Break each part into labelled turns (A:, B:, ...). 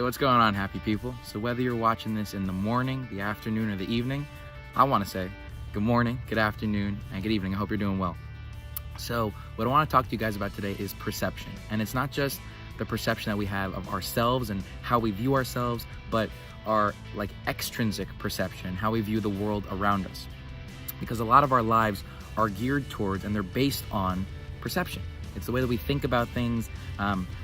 A: what's going on, happy people? So whether you're watching this in the morning, the afternoon, or the evening, I want to say good morning, good afternoon, and good evening. I hope you're doing well. So what I want to talk to you guys about today is perception. And it's not just the perception that we have of ourselves and how we view ourselves, but our extrinsic perception, how we view the world around us. Because a lot of our lives are geared towards and they're based on perception. It's the way that we think about things,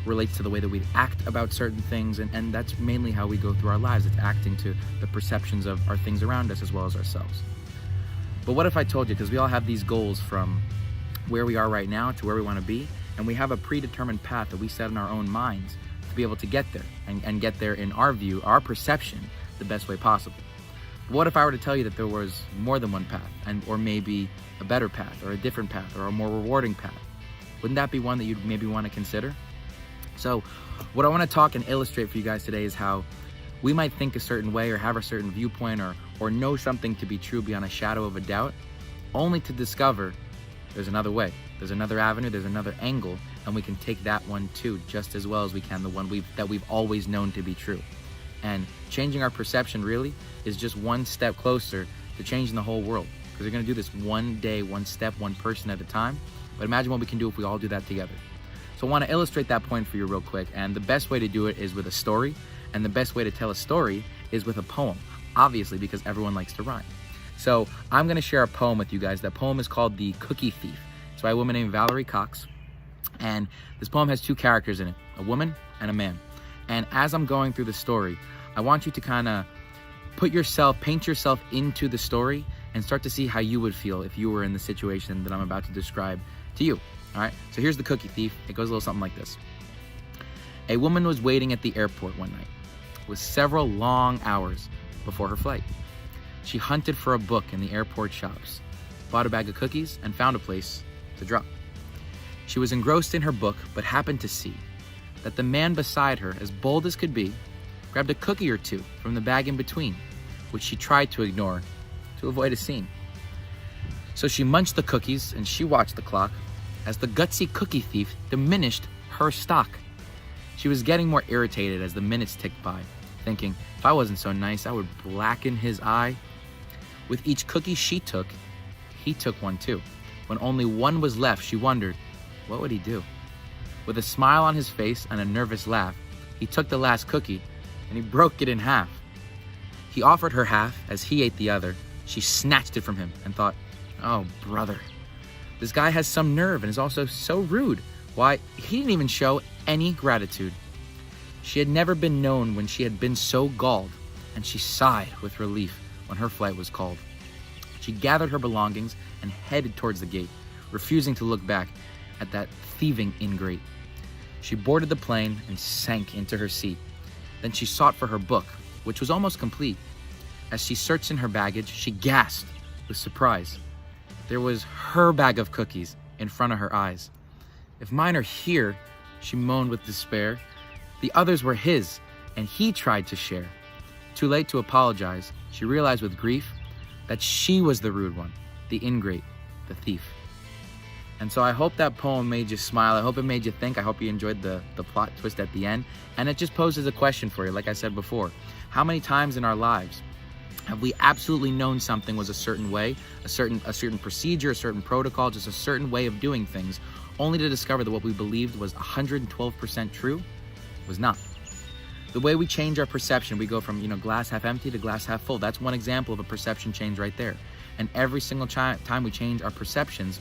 A: relates to the way that we act about certain things, and that's mainly how we go through our lives. It's acting to the perceptions of our things around us as well as ourselves. But what if I told you, because we all have these goals from where we are right now to where we want to be, and we have a predetermined path that we set in our own minds to be able to get there, and get there in our view, our perception, the best way possible. What if I were to tell you that there was more than one path, or maybe a better path, or a different path, or a more rewarding path? Wouldn't that be one that you'd maybe want to consider? So what I want to talk and illustrate for you guys today is how we might think a certain way or have a certain viewpoint or know something to be true beyond a shadow of a doubt, only to discover there's another way, there's another avenue, there's another angle, and we can take that one too just as well as we can the one that we've always known to be true. And changing our perception really is just one step closer to changing the whole world, because we're going to do this one day, one step, one person at a time. But imagine what we can do if we all do that together. So I want to illustrate that point for you real quick. And the best way to do it is with a story. And the best way to tell a story is with a poem, obviously, because everyone likes to rhyme. So I'm going to share a poem with you guys. That poem is called The Cookie Thief. It's by a woman named Valerie Cox. And this poem has two characters in it, a woman and a man. And as I'm going through the story, I want you to kind of paint yourself into the story and start to see how you would feel if you were in the situation that I'm about to describe to you. All right, so here's The Cookie Thief. It goes a little something like this. A woman was waiting at the airport one night with several long hours before her flight. She hunted for a book in the airport shops, bought a bag of cookies, and found a place to drop. She was engrossed in her book, but happened to see that the man beside her, as bold as could be, grabbed a cookie or two from the bag in between, which she tried to ignore to avoid a scene. So she munched the cookies and she watched the clock as the gutsy cookie thief diminished her stock. She was getting more irritated as the minutes ticked by, thinking, if I wasn't so nice, I would blacken his eye. With each cookie she took, he took one too. When only one was left, she wondered, what would he do? With a smile on his face and a nervous laugh, he took the last cookie and he broke it in half. He offered her half as he ate the other. She snatched it from him and thought, oh, brother, this guy has some nerve and is also so rude. Why, he didn't even show any gratitude. She had never been known when she had been so galled, and she sighed with relief when her flight was called. She gathered her belongings and headed towards the gate, refusing to look back at that thieving ingrate. She boarded the plane and sank into her seat. Then she sought for her book, which was almost complete. As she searched in her baggage, she gasped with surprise. There was her bag of cookies in front of her eyes. If mine are here, she moaned with despair, the others were his, and he tried to share. Too late to apologize, she realized with grief that she was the rude one, the ingrate, the thief. And so I hope that poem made you smile. I hope it made you think. I hope you enjoyed the plot twist at the end. And it just poses a question for you, like I said before. How many times in our lives have we absolutely known something was a certain way, a certain procedure, a certain protocol, just a certain way of doing things, only to discover that what we believed was 112% true was not? The way we change our perception, we go from glass half empty to glass half full. That's one example of a perception change right there. And every single time we change our perceptions,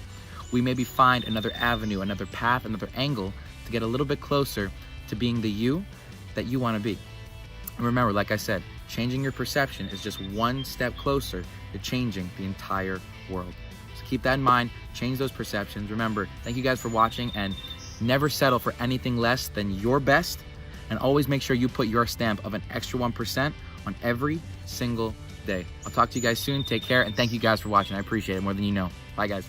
A: we maybe find another avenue, another path, another angle to get a little bit closer to being the you that you want to be. And remember, like I said, changing your perception is just one step closer to changing the entire world. So keep that in mind, change those perceptions. Remember, thank you guys for watching, and never settle for anything less than your best, and always make sure you put your stamp of an extra 1% on every single day. I'll talk to you guys soon. Take care, and thank you guys for watching. I appreciate it more than you know. Bye, guys.